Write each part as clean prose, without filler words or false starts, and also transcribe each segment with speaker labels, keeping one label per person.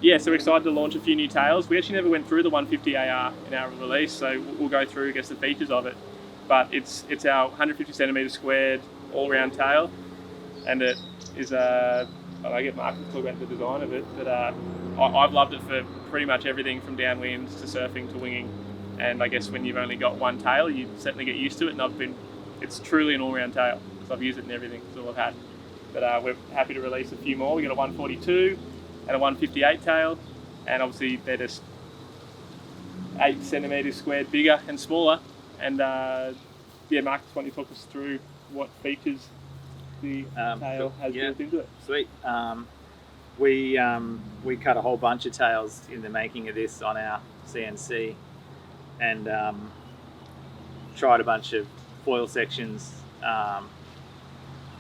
Speaker 1: Yeah, so we're excited to launch a few new tails. We actually never went through the 150 AR in our release, so we'll go through, I guess, the features of it. But it's our 150 centimetre squared all-round tail, and it is I get Mark to talk about the design of it, but I've loved it for pretty much everything from downwind to surfing to winging. And I guess when you've only got one tail, you certainly get used to it. And it's truly an all-round tail, so I've used it in everything. It's all I've had. But we're happy to release a few more. We got a 142 and a 158 tail, and obviously they're just 8 centimetres squared bigger and smaller. And yeah, Mark, just want you to talk us through what features the tail has built into it.
Speaker 2: Sweet. We cut a whole bunch of tails in the making of this on our CNC, and tried a bunch of foil sections,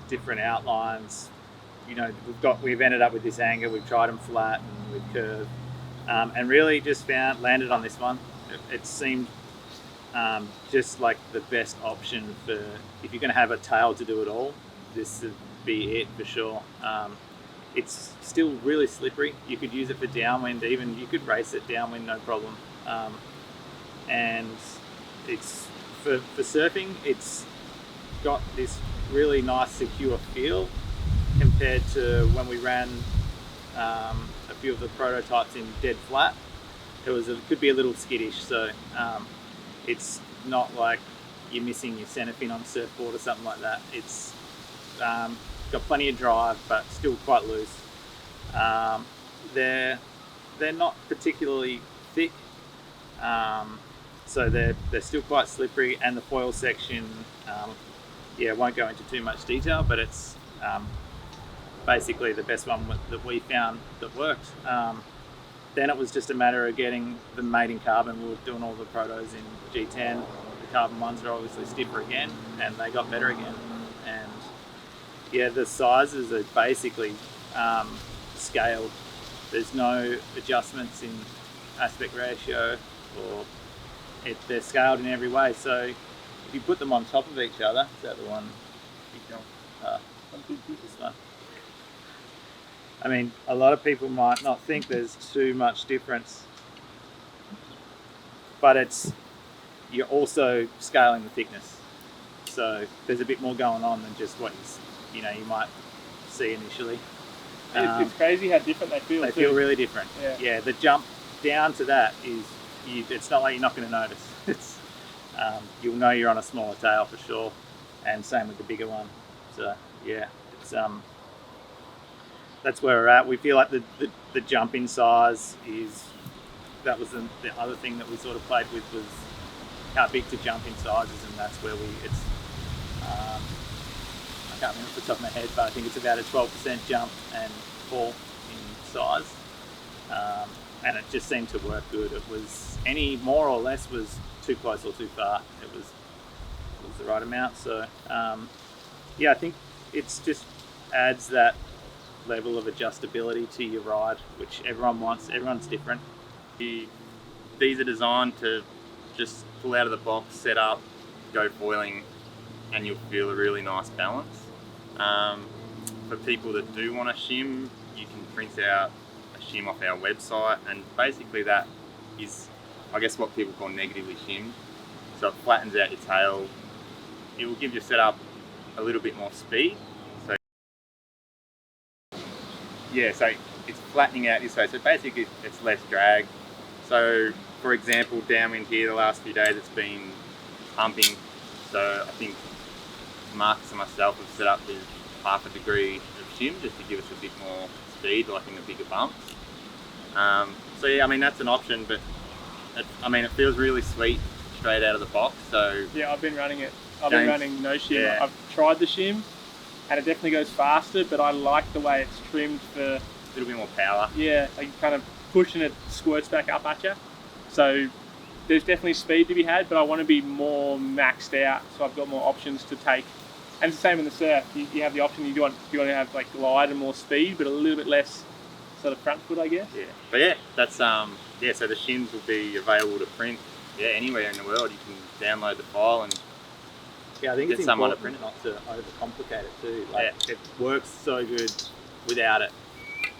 Speaker 2: different outlines. You know, we've ended up with this angle. We've tried them flat and with curve, and really just landed on this one. It seemed just like the best option for if you're going to have a tail to do it all. This would be it for sure. It's still really slippery. You could use it for downwind, even you could race it downwind, no problem. And it's for surfing, it's got this really nice secure feel compared to when we ran a few of the prototypes in dead flat. It could be a little skittish, so it's not like you're missing your center fin on a surfboard or something like that. It's got plenty of drive, but still quite loose. They're not particularly thick, so they're still quite slippery. And the foil section, won't go into too much detail, but it's basically the best one that we found that worked. Then it was just a matter of getting them made in carbon. We were doing all the protos in G10. The carbon ones are obviously stiffer again, and they got better again. And yeah, the sizes are basically scaled. There's no adjustments in aspect ratio, or they're scaled in every way. So if you put them on top of each other, is that the one? This one. I mean, a lot of people might not think there's too much difference, but you're also scaling the thickness. So there's a bit more going on than just what you might see initially.
Speaker 1: It's crazy how different they feel.
Speaker 2: They feel really different. Yeah, the jump down to that it's not like you're not going to notice. It's you'll know you're on a smaller tail for sure, and same with the bigger one. So yeah, it's that's where we're at. We feel like the jump in size that was the other thing that we sort of played with, was how big to jump in sizes, and that's where I can't remember off the top of my head, but I think it's about a 12% jump and fall in size, and it just seemed to work good. It was any more or less was too close or too far. It was the right amount. So I think it's just adds that level of adjustability to your ride, which everyone wants. Everyone's different.
Speaker 3: These are designed to just pull out of the box, set up, go foiling, and you'll feel a really nice balance. For people that do want a shim, you can print out a shim off our website, and basically that is, I guess, what people call negatively shimmed. So it flattens out your tail. It will give your setup a little bit more speed. So it's flattening out this way. So basically it's less drag. So for example, downwind here the last few days it's been pumping. So I think Marcus and myself have set up with 1/2 degree of shim just to give us a bit more speed, like in the bigger bumps. So yeah, I mean that's an option, but it feels really sweet straight out of the box. So
Speaker 1: yeah, I've been running it. I've been running no shim.
Speaker 3: Yeah.
Speaker 1: I've tried the shim, and it definitely goes faster, but I like the way it's trimmed for
Speaker 3: a little bit more power.
Speaker 1: Yeah, like kind of pushing it squirts back up at you. So there's definitely speed to be had, but I want to be more maxed out, so I've got more options to take. And it's the same in the surf. You have the option. You want to have like glide and more speed, but a little bit less sort of front foot, I guess.
Speaker 3: Yeah, but yeah, that's so the shims will be available to print. Yeah, anywhere in the world you can download the file and
Speaker 2: I think
Speaker 3: get
Speaker 2: it's
Speaker 3: someone to
Speaker 2: important
Speaker 3: print it.
Speaker 2: Not to overcomplicate it too. It works so good without it.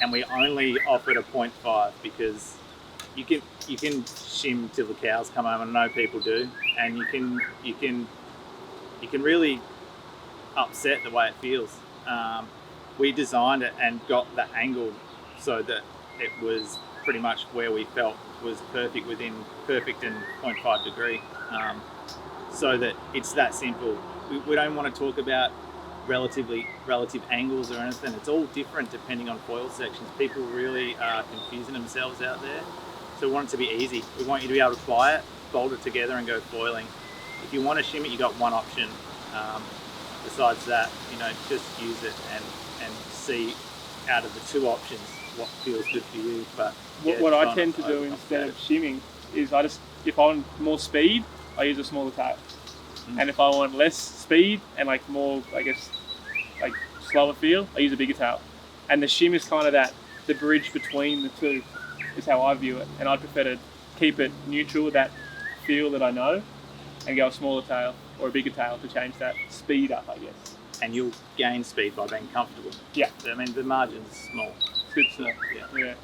Speaker 2: and we only offered a 0.5 because you can shim till the cows come home, and I know people do, and you can really upset the way it feels. We designed it and got the angle so that it was pretty much where we felt was perfect and 0.5 degree, so that it's that simple. We don't want to talk about relative angles or anything. It's all different depending on foil sections. People really are confusing themselves out there. So we want it to be easy. We want you to be able to fly it, bolt it together and go foiling. If you want to shim it, you got one option. Besides that, just use it and see out of the two options what feels good for you. But
Speaker 1: what I tend to do instead of shimming is if I want more speed, I use a smaller tail. And if I want less speed and like more, I guess, like slower feel, I use a bigger tail. And the shim is kind of the bridge between the two, is how I view it. And I prefer to keep it neutral with that feel that I know, and go a smaller tail or a bigger tail to change that speed up, I guess.
Speaker 2: And you'll gain speed by being comfortable.
Speaker 1: Yeah.
Speaker 2: I mean, the margin's small.
Speaker 1: Super small.
Speaker 2: Yeah.